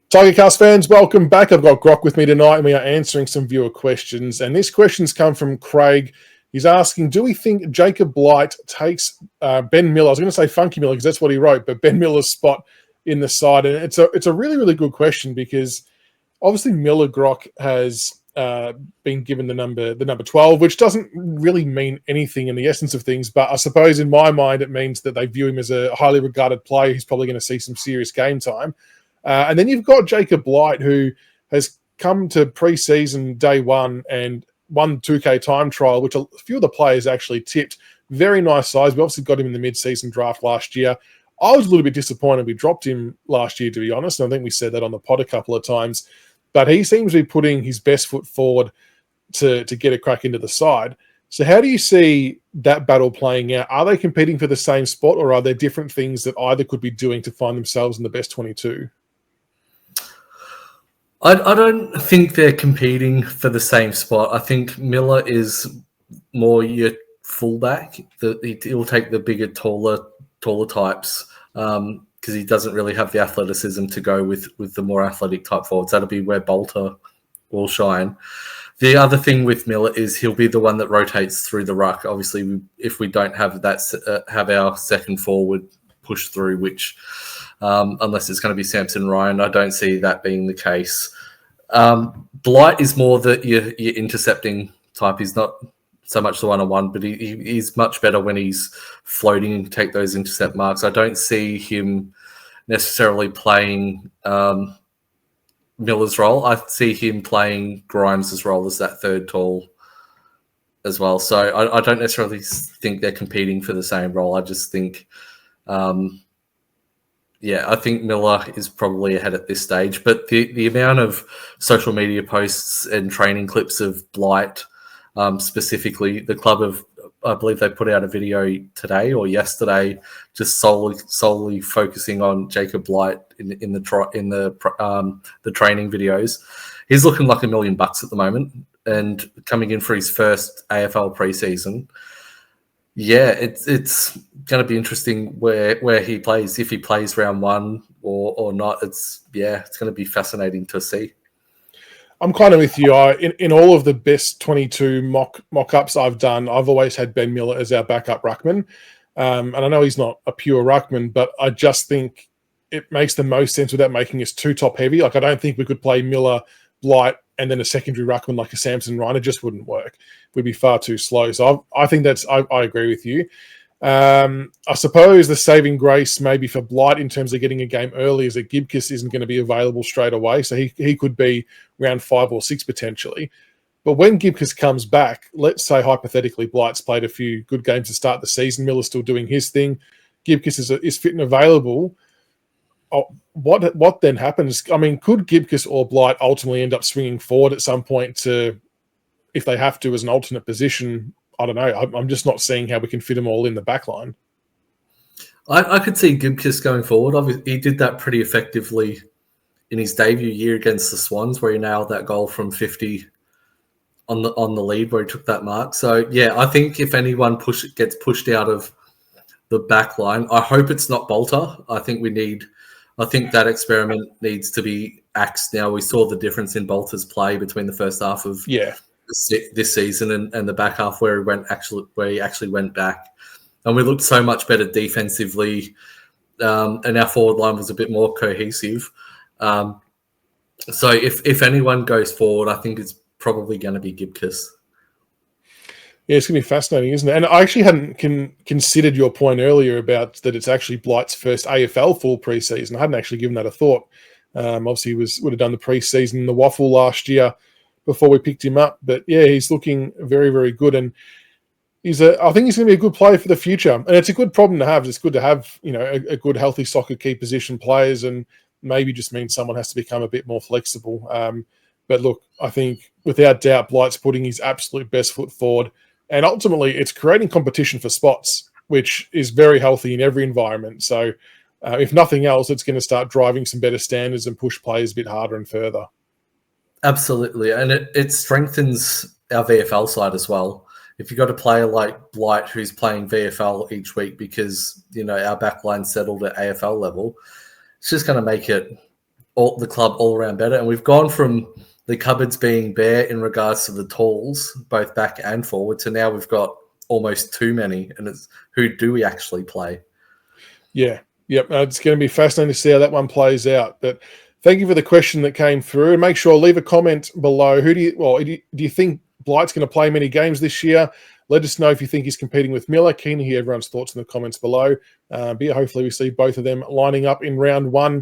Tigercast fans, welcome back. I've got Grok with me tonight and we are answering some viewer questions. And this question's come from Craig. He's asking, do we think Jacob Blight takes Ben Miller? I was going to say Funky Miller because that's what he wrote, but Ben Miller's spot in the side. And it's a really, really good question because obviously Miller Grok has been given the number 12, which doesn't really mean anything in the essence of things. But I suppose in my mind, it means that they view him as a highly regarded player who's probably going to see some serious game time. And then you've got Jacob Blight, who has come to pre-season day one and won 2K time trial, which a few of the players actually tipped. Very nice size. We obviously got him in the mid-season draft last year. I was a little bit disappointed we dropped him last year, to be honest. And I think we said that on the pod a couple of times. But he seems to be putting his best foot forward to get a crack into the side. So how do you see that battle playing out? Are they competing for the same spot, or are there different things that either could be doing to find themselves in the best 22? I don't think they're competing for the same spot. I think Miller is more your fullback. He'll take the bigger, taller types because he doesn't really have the athleticism to go with the more athletic type forwards. That'll be where Bolter will shine. The other thing with Miller is he'll be the one that rotates through the ruck. Obviously, if we don't have that, have our second forward push through, which unless it's going to be Samson Ryan, I don't see that being the case. Blight is more your intercepting type. He's not so much the one-on-one, but he's much better when he's floating and take those intercept marks. I don't see him necessarily playing Miller's role. I see him playing Grimes' role as that third tall as well. So I don't necessarily think they're competing for the same role. I just think, I think Miller is probably ahead at this stage. But the amount of social media posts and training clips of Blight, specifically, the club I believe they put out a video today or yesterday, just solely focusing on Jacob Blight in the training videos. He's looking like $1 million at the moment, and coming in for his first AFL preseason. Yeah, it's going to be interesting where he plays, if he plays round one or not. It's going to be fascinating to see. I'm kind of with you. In all of the best 22 mock-ups I've done, I've always had Ben Miller as our backup ruckman. And I know he's not a pure ruckman, but I just think it makes the most sense without making us too top-heavy. Like, I don't think we could play Miller, Blight, and then a secondary ruckman like a Samson Ryan. It just wouldn't work. We'd be far too slow. So I think I agree with you. I suppose the saving grace maybe for Blight in terms of getting a game early is that Gibcus isn't going to be available straight away. So he could be round 5 or 6 potentially. But when Gibcus comes back, let's say hypothetically Blight's played a few good games to start the season. Miller's still doing his thing. Gibcus is fit and available. What then happens? I mean, could Gibcus or Blight ultimately end up swinging forward at some point to, if they have to, as an alternate position? I don't know. I'm just not seeing how we can fit them all in the back line. I could see Gibcus going forward. Obviously, he did that pretty effectively in his debut year against the Swans, where he nailed that goal from 50 on the lead, where he took that mark. So, I think if anyone gets pushed out of the back line, I hope it's not Bolter. I think that experiment needs to be axed now. We saw the difference in Bolter's play between the first half of this season and the back half where he actually went back, and we looked so much better defensively, and our forward line was a bit more cohesive. So if anyone goes forward, I think it's probably going to be Gibcus. Yeah, it's going to be fascinating, isn't it? And I actually hadn't considered your point earlier about that it's actually Blight's first AFL full preseason. I hadn't actually given that a thought. Obviously, he would have done the preseason in the Waffle last year before we picked him up. But he's looking very, very good. And I think he's going to be a good player for the future. And it's a good problem to have. It's good to have, a good, healthy soccer key position players, and maybe just means someone has to become a bit more flexible. But look, I think without doubt, Blight's putting his absolute best foot forward. And ultimately, it's creating competition for spots, which is very healthy in every environment. So if nothing else, it's going to start driving some better standards and push players a bit harder and further. Absolutely. And it strengthens our VFL side as well. If you've got a player like Blight who's playing VFL each week because, our backline settled at AFL level, it's just going to make it the club all around better. And we've gone from the cupboards being bare in regards to the talls, both back and forward, to now we've got almost too many. And it's who do we actually play? Yeah. Yep. It's going to be fascinating to see how that one plays out. But thank you for the question that came through. And make sure leave a comment below. Do you think Blight's going to play many games this year? Let us know if you think he's competing with Miller. Keen to hear everyone's thoughts in the comments below. But yeah, hopefully we see both of them lining up in round 1